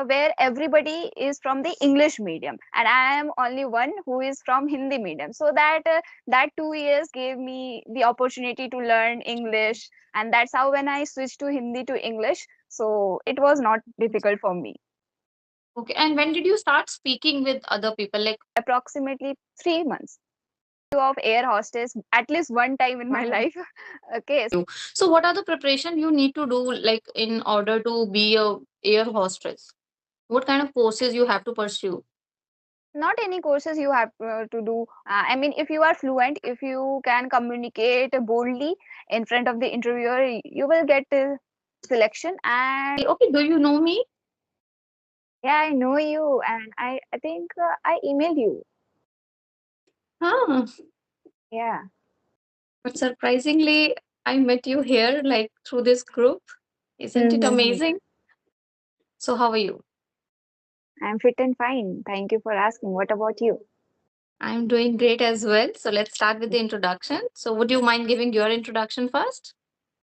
where everybody is from the English medium, and I am only one who is from Hindi medium. So that 2 years gave me the opportunity to learn English, and that's how when I switched to Hindi to English, so it was not difficult for me. Okay. And when did you start speaking with other people? Like, Approximately 3 months. Of air hostess at least one time in my wow. life. Okay, So what are the preparation you need to do like in order to be a air hostess? What kind of courses you have to pursue? not any courses you have to do. I mean, if you are fluent, if you can communicate boldly in front of the interviewer, you will get selection. And Okay, do you know me? yeah, I know you, and I think I emailed you. Huh. Yeah. But surprisingly, I met you here like through this group. Isn't it Mm-hmm. amazing? So how are you? I'm fit and fine, thank you for asking. What about you? I'm doing great as well. So let's start with the introduction. So would you mind giving your introduction first?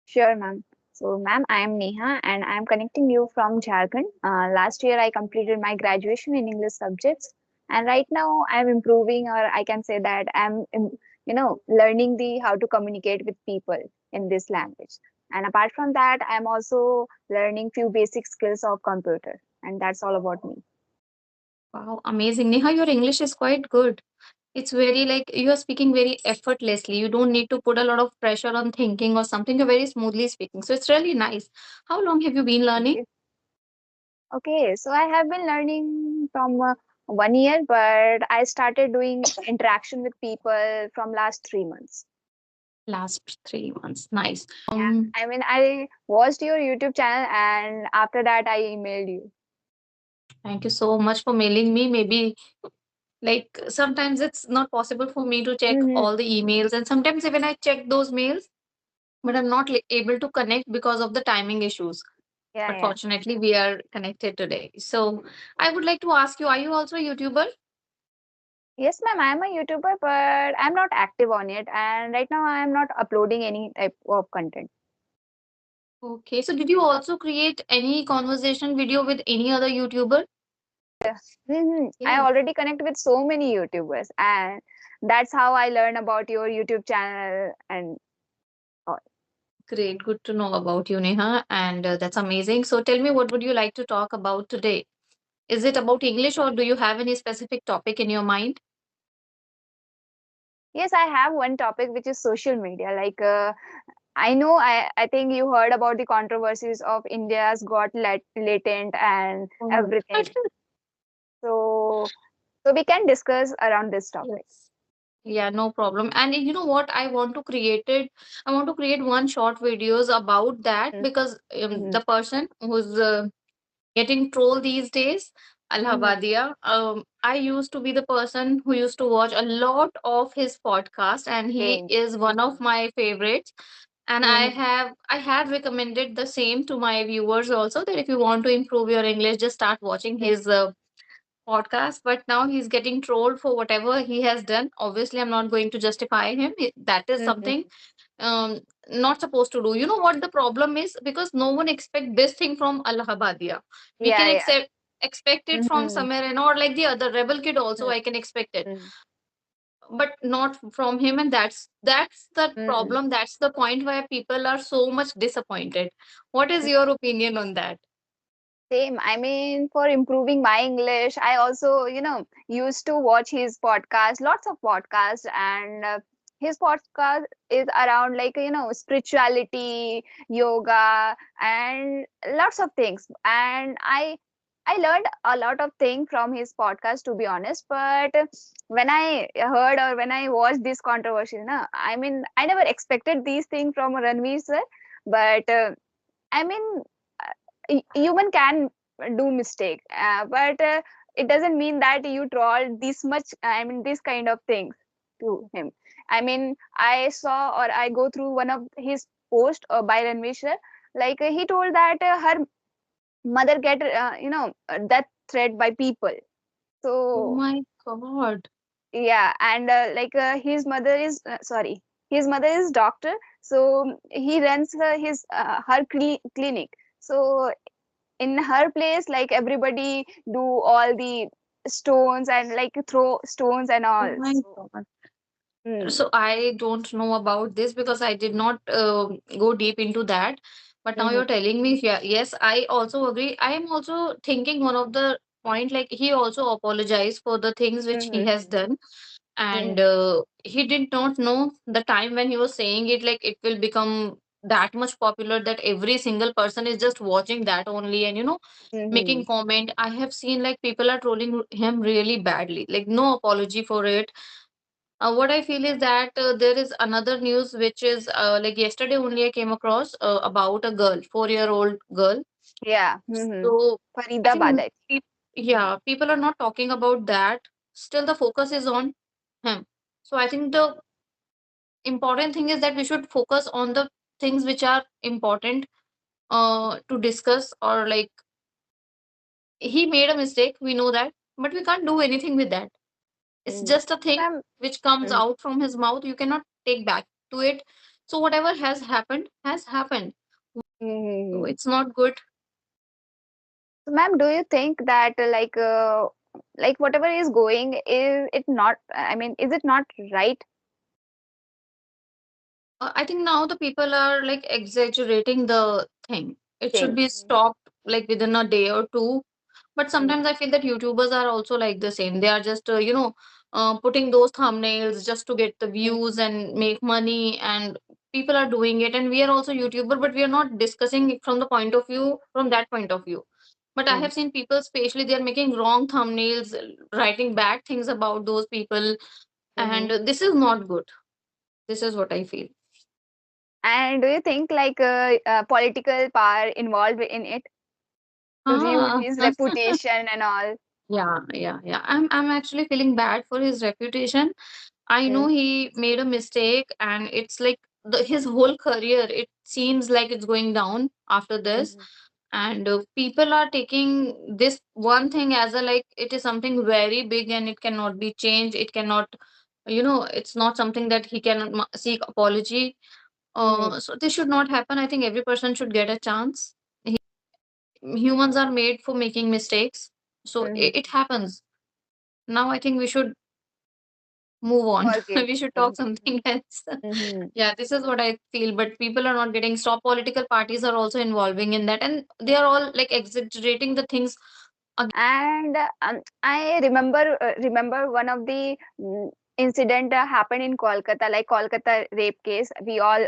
Sure, ma'am. So, ma'am, I am Neha and I am connecting you from Jharkhand. Last year, I completed my graduation in English subjects, and right now I am improving, or I can say that learning the how to communicate with people in this language. And apart from that, I am also learning few basic skills of computer, and that's all about me. Wow, amazing. Neha, your English is quite good. It's very like you are speaking very effortlessly. You don't need to put a lot of pressure on thinking or something. You're very smoothly speaking. So it's really nice. How long have you been Thank learning? you. Okay, so I have been learning from 1 year, but I started doing interaction with people from last 3 months. Last 3 months. Nice. Yeah, I mean, I watched your YouTube channel, and after that, I emailed you. Thank you so much for mailing me. Maybe like sometimes it's not possible for me to check Mm-hmm. all the emails, and sometimes even I check those mails, but I'm not able to connect because of the timing issues. Yeah, But yeah. fortunately, we are connected today. So I would like to ask you: are you also a YouTuber? Yes, ma'am, I'm a YouTuber, but I'm not active on it, and right now, I'm not uploading any type of content. Okay. So did you also create any conversation video with any other YouTuber? I Okay. already connect with so many YouTubers, and that's how I learn about your YouTube channel and all. Great. Good to know about you, Neha. And that's amazing. So tell me, what would you like to talk about today? Is it about English or do you have any specific topic in your mind? Yes, I have one topic which is social media. I think you heard about the controversies of India's got latent and Oh. everything. So, so we can discuss around this topic. Yes. Yeah, no problem. And you know what? I want to create one short videos about that because Mm-hmm. the person who's getting trolled these days, Mm-hmm. Allahabadia. I used to be the person who used to watch a lot of his podcast, and he Same. is one of my favorites. And Mm-hmm. I had recommended the same to my viewers also that if you want to improve your English, just start watching his podcast. But now he's getting trolled for whatever he has done. Obviously, I'm not going to justify him. That is something Mm-hmm. um not supposed to do. You know what the problem is? Because no one expect this thing from Allahabadia. We Yeah, can yeah. expect it from Mm-hmm. somewhere, and or like the other rebel kid also I can expect it, Mm-hmm. but not from him. And that's the Mm-hmm. problem. That's the point where people are so much disappointed. What is your opinion on that? Same. I mean, for improving my English, I also, used to watch his podcast, lots of podcasts, and his podcast is around like, spirituality, yoga, and lots of things. And I learned a lot of things from his podcast, to be honest. But when I heard or when I watched this controversy, I mean, I never expected these things from Ranveer sir, but I mean, human can do mistake, but it doesn't mean that you troll this much. I mean, this kind of things to him. I mean, I saw or I go through one of his post by Ranveer sir, like he told that her mother get death threat by people. Oh So my god. yeah, and his mother is sorry, his mother is doctor, so he runs her clinic. So in her place, like everybody do all the stones and like throw stones and Oh all. my So God. mm, So I don't know about this because I did not go deep into that. But now mm-hmm, you're telling me, yeah, yes, I also agree. I am also thinking one of the point, like he also apologized for the things which he mm-hmm, has done, and mm-hmm, he did not know the time when he was saying it, like it will become that much popular that every single person is just watching that only, and mm-hmm. making comment. I have seen like people are trolling him really badly, like no apology for it. What I feel is that there is another news which is like yesterday only I came across about a girl, 4-year-old girl. Yeah, mm-hmm. So I Faridabad, think, I yeah, people are not talking about that. Still, the focus is on him. So I think the important thing is that we should focus on the things which are important to discuss, or like he made a mistake, we know that, but we can't do anything with that. It's think. just a thing Ma'am, which comes mm, out from his mouth. You cannot take back to it. So whatever has happened has happened. So mm-hmm. it's not good. So, ma'am, do you think that like whatever is going, is it not? I mean, is it not right I think now the people are like exaggerating the thing. It should thing? be stopped like within a day or two. But Mm-hmm. sometimes I feel that YouTubers are also like the same. They are just putting those thumbnails just to get the views and make money, and people are doing it, and we are also YouTuber, but we are not discussing it from the point of view, from that point of view. But I Mm-hmm. have seen people, especially they are making wrong thumbnails, writing bad things about those people, Mm-hmm. and this is not good. This is what I feel. And do you think political power involved in it to ruin Ah, his reputation and all? yeah, yeah, yeah. I'm actually feeling bad for his reputation. I know he made a mistake, and it's like his whole career, it seems like it's going down after this. Mm-hmm. And people are taking this one thing as a like it is something very big and it cannot be changed. It cannot, it's not something that he can seek apology. Mm-hmm. So this should not happen. I think every person should get a chance. Humans are made for making mistakes. So it Mm-hmm. happens. Now I think we should move on. Forgive. We should talk Mm-hmm. something else. Mm-hmm. Yeah, this is what I feel. But people are not getting stop. Political parties are also involving in that, and they are all like exaggerating the things. And I remember one of the incident happened in Kolkata, like Kolkata rape case. We all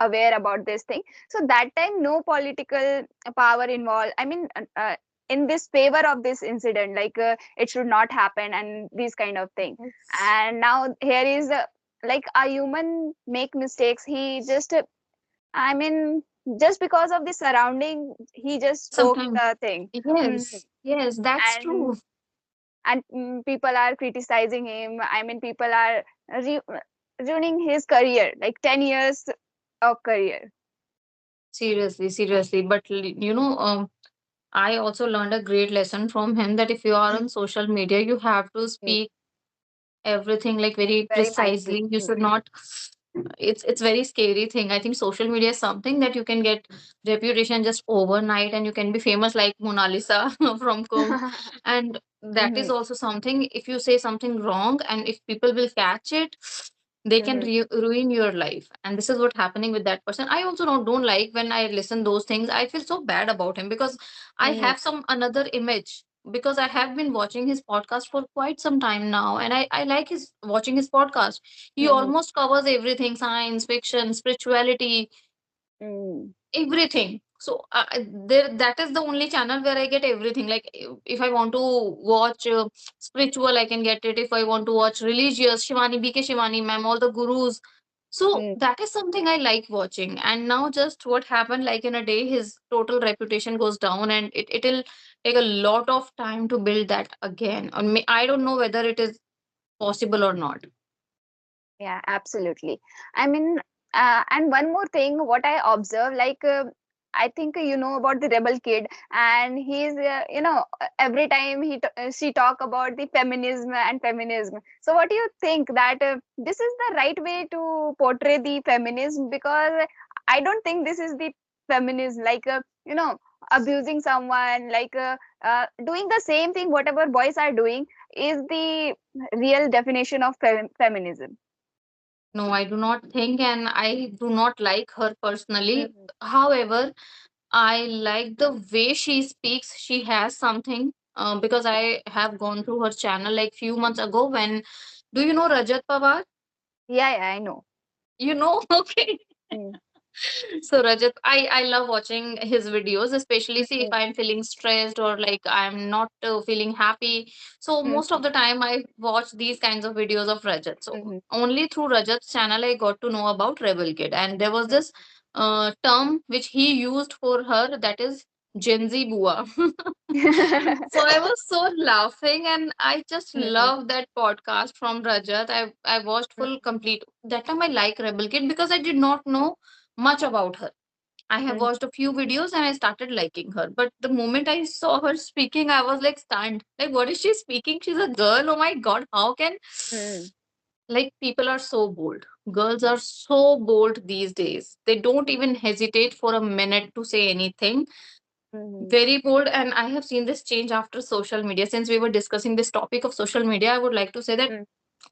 aware about this thing. So that time, no political power involved. I mean, in this favor of this incident, like it should not happen, and these kind of thing. Yes. And now here is like a human make mistakes. He just, I mean, just because of the surrounding, he just spoke Sometimes, the thing. Mhm. yes, yes, that's and true. and people are criticizing him. I mean, people are re- ruining his career, like 10 years of career. Seriously, seriously. But I also learned a great lesson from him that if you are on social media, you have to Mm, speak everything like very very mindful. precisely. You should not. It's very scary thing. I think social media is something that you can get reputation just overnight, and you can be famous like Mona Lisa from Kumbh. And that is Mhm, also something. If you say something wrong, and if people will catch it, they can mhm, ruin your life. And this is what happening with that person. I also don't like when I listen those things. I feel so bad about him because I mhm, have some another image, because I have been watching his podcast for quite some time now, and I like his watching his podcast. He mhm, almost covers everything: science, fiction, spirituality, mm, everything. So there, that is the only channel where I get everything. Like if I want to watch spiritual, I can get it. If I want to watch religious, Shivani, BK Shivani ma'am, all the gurus. So mm. that is something I like watching. And now just what happened, like in a day, his total reputation goes down, and it'll take a lot of time to build that again. I don't know whether it is possible or not. Yeah, absolutely. I mean, and one more thing, what I observe, like, I think you know about the rebel kid, and he's, every time she talk about the feminism and feminism. So, what do you think that this is the right way to portray the feminism? Because I don't think this is the feminism. Like, abusing someone, like doing the same thing whatever boys are doing is the real definition of feminism. No, I do not think, and I do not like her personally. Mhm. However, I like the way she speaks. She has something. Because I have gone through her channel like few months ago. When do you know Rajat Pawar? Yeah, yeah, I know. You know, okay. Mm. So Rajat, I love watching his videos, especially see if Mhm. I'm feeling stressed or like I'm not feeling happy. So most of Mhm. the time I watch these kinds of videos of Rajat. So Mhm. only through Rajat's channel I got to know about Rebel Kid, and there was Mhm. this term which he used for her, that is Gen Z Bua. So I was so laughing, and I just Mhm. love that podcast from Rajat. I watched full complete. That time I like Rebel Kid because I did not know much about her. I have Mhm. watched a few videos and I started liking her. But the moment I saw her speaking, I was like stunned. Like, what is she speaking? She's a girl. Oh my God. How can, Mhm. like, people are so bold. Girls are so bold these days. They don't even hesitate for a minute to say anything. Mhm. Very bold. And I have seen this change after social media. Since we were discussing this topic of social media, I would like to say that Mhm.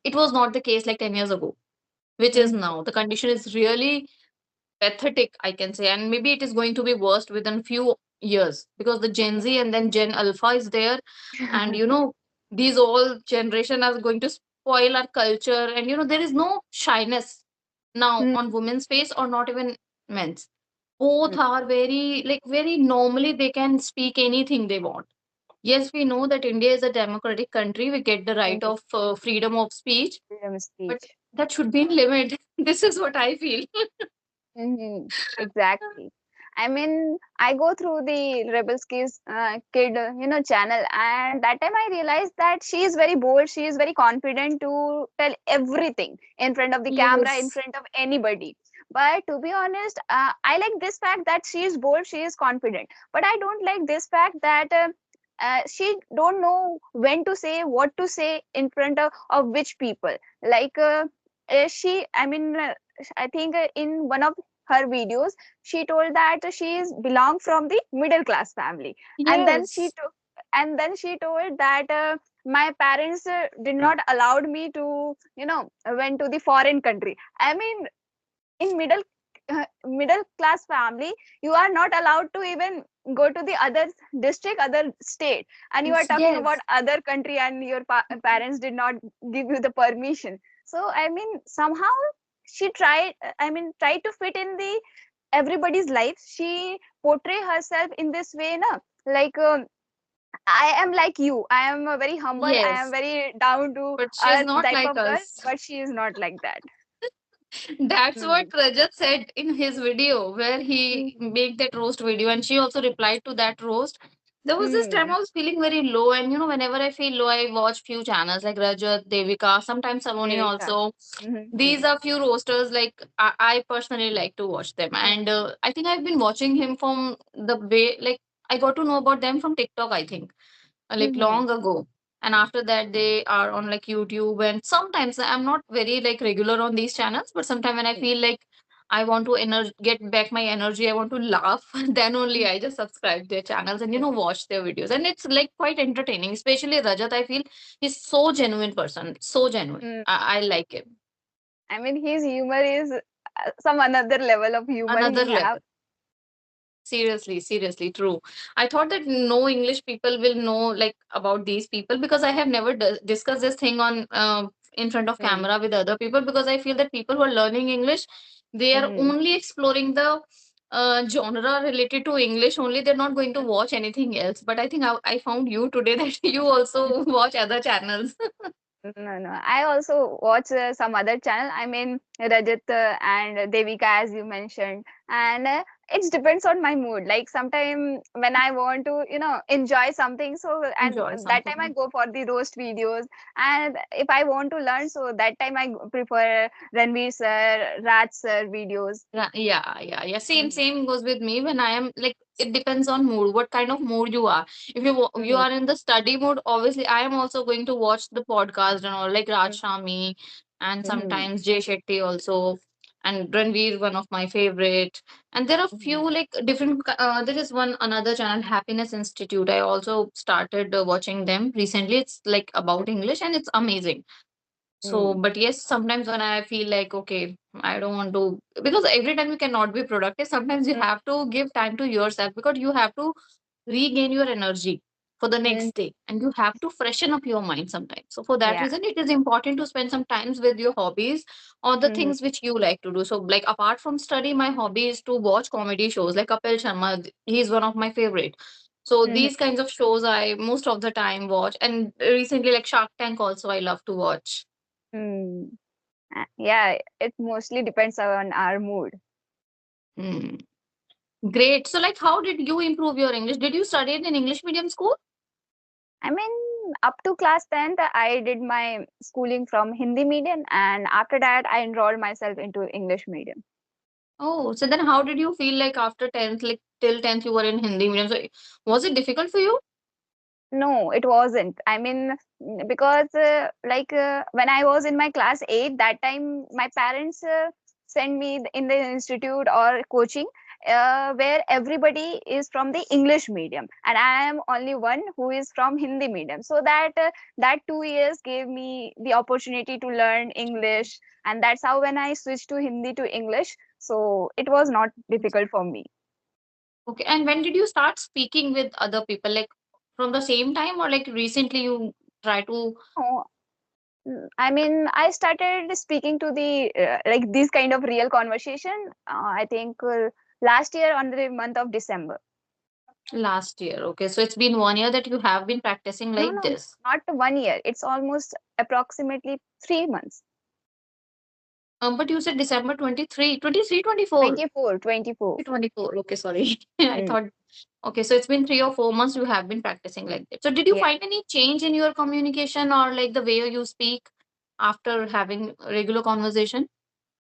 it was not the case like 10 years ago, which is Mhm. now. The condition is really pathetic, I can say, and maybe it is going to be worst within few years because the Gen Z and then Gen Alpha is there, and these all generation are going to spoil our culture, and there is no shyness now Mhm. on women's face or not even men's. Both Mhm. are very, like, very normally they can speak anything they want. Yes, we know that India is a democratic country. We get the right Mhm. of freedom of speech, Freedom of but speech. that should be in limit. This is what I feel. Mm-hmm. Exactly. I mean, I go through the Rebels Kid, channel, and that time I realized that she is very bold. She is very confident to tell everything in front of the camera, in Yes. front of anybody. But to be honest, I like this fact that she is bold, she is confident. But I don't like this fact that she don't know when to say, what to say in front of which people. Like I mean, I think in one of her videos, she told that she is belong from the middle class family, and then Yes. she told that my parents did not allowed me to went to the foreign country. I mean, in middle class family, you are not allowed to even go to the other district, other state, and you are talking about Yes. other country, and your parents did not give you the permission. So I mean, somehow she tried to fit in the everybody's life. She portray herself in this way, na, like I am like you, I am very humble, I am Yes. very down to But she's earth not type like of girl, us. but she is not like that. That's what Mm. Rajat said in his video where he Mm. made that roast video, and she also replied to that roast. There was this time Mm. I was feeling very low, and whenever I feel low, I watch few channels like Rajat, Devika, sometimes Saloni Devika. also. Mhm. These are few roasters like I personally like to watch them, and Mhm. I think I've been watching him from the way, like, I got to know about them from TikTok, I think, like Mhm. long ago. And after that they are on like YouTube, and sometimes I'm not very like regular on these channels, but sometimes when I Mhm. feel like I want to get back my energy, I want to laugh, then only Mhm. I just subscribe their channels and Mhm. watch their videos, and it's like quite entertaining, especially Rajat. I feel he's so genuine person, so genuine. Mm. I like him. I mean, his humor is some another level of humor Another he have. level. Seriously, seriously, true. I thought that no English people will know like about these people because I have never discussed this thing on in front of Mm. camera with other people, because I feel that people who are learning English, they are Mhm. only exploring the genre related to English only. They're not going to watch anything else. But I think I found you today that you also watch other channels. No, no. I also watch some other channel. I mean, Rajat and Devika, as you mentioned, and it depends on my mood. Like sometime when I want to, enjoy something, so and Enjoy that time I something. go for the roast videos. And if I want to learn, so that time I prefer Ranveer sir, Raj sir videos. Yeah. Same, Mm-hmm. same goes with me when I am like, it depends on mood, what kind of mood you are. If you Mm-hmm. are in the study mood, obviously I am also going to watch the podcast and all, like Raj Shami and Mm-hmm. sometimes Jay Shetty also. and Ranveer, one of my favorite. And there are few Mm. like different. There is one another channel, Happiness Institute. I also started watching them recently. It's like about English, and it's amazing. So, Mm. but yes, sometimes when I feel like, okay, I don't want to, because every time you cannot be productive, sometimes you Mm. have to give time to yourself because you have to regain your energy for the Mm. next day and you have to freshen up your mind sometimes. So, for that Yeah. reason, it is important to spend some times with your hobbies or the Mhm. things which you like to do. So, like, apart from study, my hobby is to watch comedy shows like Kapil Sharma. He's one of my favorite. So, Mhm. these kinds of shows I most of the time watch. And recently, like Shark Tank, also, I love to watch. Mm. Yeah, it mostly depends on our mood. Hmm. Great. So, like, how did you improve your English? Did you study it in English medium school? I mean, up to class 10th, I did my schooling from Hindi medium, and after that, I enrolled myself into English medium. Oh, so then how did you feel like after 10th, like till 10th, you were in Hindi medium? So, was it difficult for you? No, it wasn't. I mean, because when I was in my class 8, that time my parents sent me in the institute or coaching where everybody is from the English medium, and I am only one who is from Hindi medium. So that 2 years gave me the opportunity to learn English, and that's how when I switched to Hindi to English, so it was not difficult for me. Okay. And when did you start speaking with other people? Like from the same time or like recently you try to I mean, I started speaking to the like this kind of real conversation. I think last year on the month of December. last year? Okay. So it's been 1 year that you have been practicing No, like no, this. not 1 year. It's almost approximately 3 months. But you said December 23, 23, 24. 24, 24. 24. Okay, sorry. I Mm, thought, okay, so it's been 3 or 4 months you have been practicing like that. So did you yeah. find any change in your communication or like the way you speak after having regular conversation?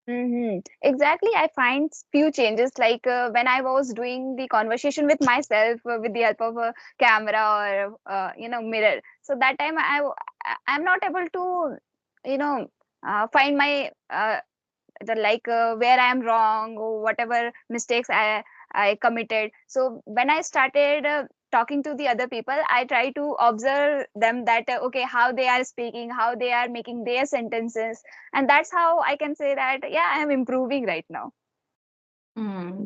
Exactly. I find few changes like when I was doing the conversation with myself with the help of a camera or mirror. So that time I'm not able to find my the like where I am wrong or whatever mistakes I committed. So when I started talking to the other people, I try to observe them that okay, how they are speaking, how they are making their sentences, and that's how I can say that yeah, I am improving right now.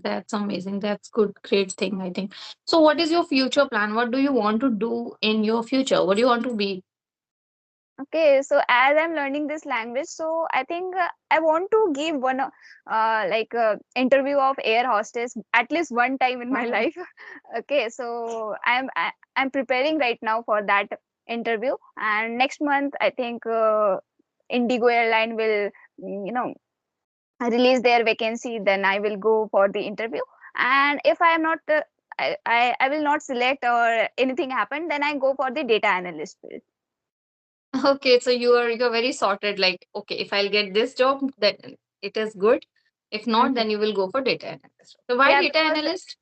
That's amazing. That's good, great thing, I think. So what is your future plan? What do you want to do in your future? What do you want to be? Okay, so as I'm learning this language, so I think I want to give one interview of air hostess at least one time in my Oh. life. Okay, so I'm preparing right now for that interview, and next month I think Indigo airline will release their vacancy. Then I will go for the interview, and if I am not I will not select or anything happen, then I go for the data analyst field. Okay, so you're very sorted. Like, okay, if I'll get this job, then it is good. If not, Mhm. then you will go for data analyst. So why Yeah, data analyst?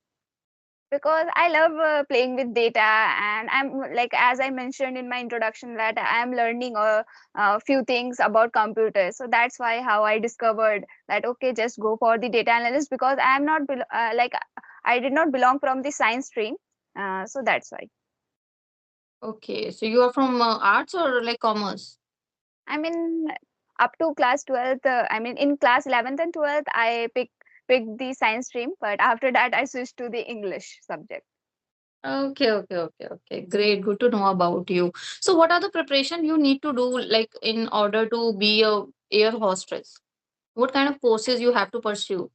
because I love playing with data, and I'm like as I mentioned in my introduction that I'm learning a few things about computers. So that's why how I discovered that okay, just go for the data analyst because I'm not I did not belong from the science stream. So that's why. Okay, so you are from arts or like commerce? I mean, up to class 12th, I mean in class 11th and 12th, I picked the science stream, but after that I switched to the English subject. Okay, okay, okay, okay. Great, good to know about you. So what are the preparation you need to do like in order to be a air hostess? What kind of courses you have to pursue?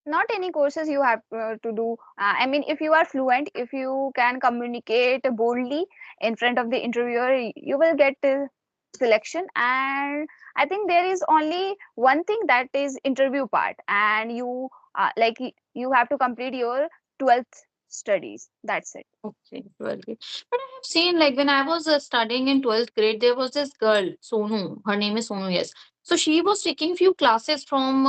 Not any courses you have to do. I mean, if you are fluent, if you can communicate boldly in front of the interviewer, you will get selection. And I think there is only one thing, that is interview part, and you have to complete your 12th studies. That's it. Okay, 12th grade. But I have seen like when I was studying in 12th grade, there was this girl, Sonu. Her name is Sonu, yes. So she was taking few classes from,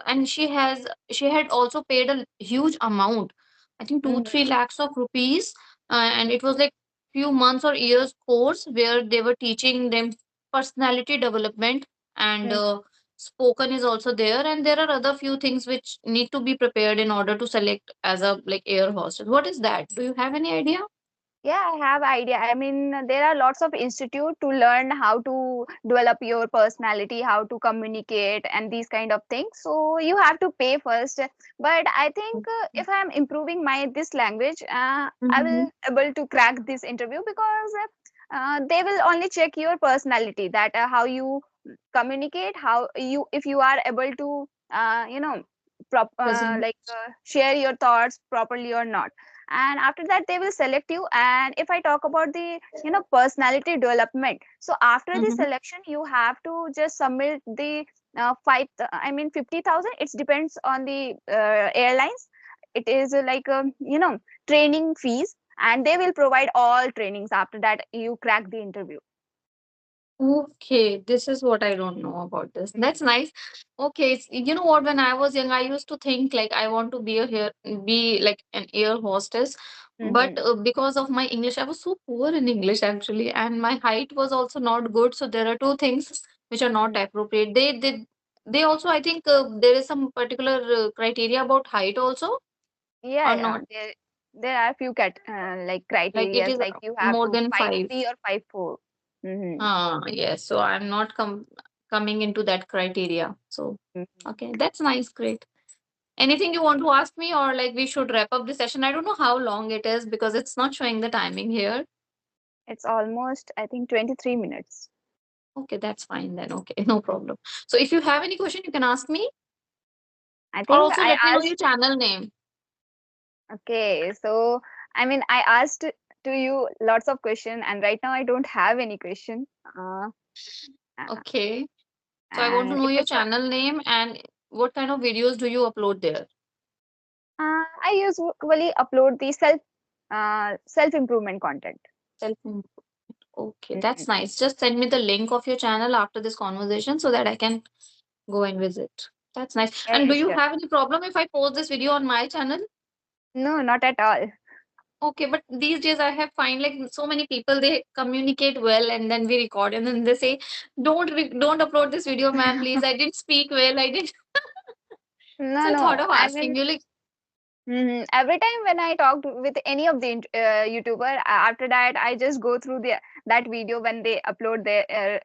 and she had also paid a huge amount. I think two, Mhm. 3 lakhs of rupees, and it was like few months or years course where they were teaching them personality development and Mhm. spoken is also there, and there are other few things which need to be prepared in order to select as a like air hostess. What is that? Do you have any idea? Yeah, I have idea. I mean, there are lots of institute to learn how to develop your personality, how to communicate, and these kind of things. So you have to pay first. But I think if I am improving my this language, I Mm-hmm. will able to crack this interview because they will only check your personality, that how you communicate, how you if you are able to Present. share your thoughts properly or not. And after that they will select you. And if I talk about the personality development, so after the Mm-hmm. selection you have to just submit the 50,000. It depends on the airlines. It is training fees, and they will provide all trainings after that you crack the interview. Okay, this is what I don't know about this. That's Mhm. nice. Okay, you know what? When I was young, I used to think like I want to be a here, be like an air hostess. But Mhm. because of my English, I was so poor in English actually, and my height was also not good. So there are two things which are not Mhm. appropriate. They also, I think, there is some particular criteria about height also, Yeah, or yeah. not. There are few like Like it criterias, is like you have more to than 5'3" five. or 5'4". Mm-hmm. Yes. So I'm not coming into that criteria. So, okay, that's nice. Great. Anything you want to ask me, or like we should wrap up the session? I don't know how long it is because it's not showing the timing here. It's almost, I think, 23 minutes. Okay, that's fine then. Okay, no problem. So if you have any question, you can ask me, I or think also I let me know your asked. channel name. Okay, so I mean, I asked to you lots of question, and right now I don't have any question. Uh, uh, Okay. So I want to and know if your it's channel name and what kind of videos do you upload there? I usually upload the self improvement content. Self. Okay, that's Mhm. nice. Just send me the link of your channel after this conversation so that I can go and visit. That's nice. Yeah, And yeah, do you sure. have any problem if I post this video on my channel? No, not at all. Okay, but these days I have find like so many people they communicate well and then we record and then they say, don't upload this video, ma'am, please. I didn't speak well. I didn't." No, So I thought no. of I asking mean, you like, every time when I talked with any of the YouTuber, after that I just go through that video when they upload their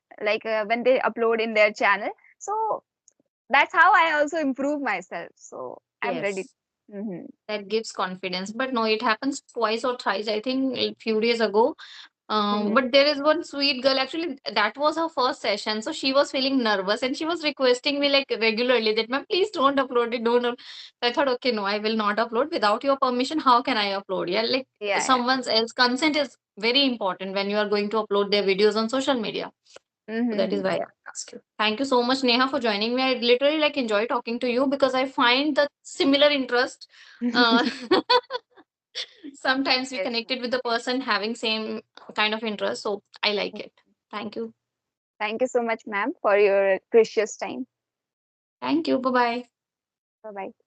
when they upload in their channel. So that's how I also improve myself. So I'm ready. yes, Mm-hmm. that gives confidence. But no, it happens twice or thrice. I think a few days ago. Mm-hmm. But there is one sweet girl. Actually, that was her first session, so she was feeling nervous and she was requesting me like regularly that, "Ma'am, please don't upload it. Don't." So I thought, okay, no, I will not upload without your permission. How can I upload? Yeah, like Yeah, yeah. someone's else consent is very important when you are going to upload their videos on social media. So that is Mm-hmm. why I asked you. Thank you so much, Neha, for joining me. I literally like enjoy talking to you because I find the similar interest. Uh, sometimes we Yes, connected ma'am. with the person having same kind of interest, so I like it. Thank you. Thank you so much, ma'am, for your precious time. Thank you. Bye bye. Bye bye.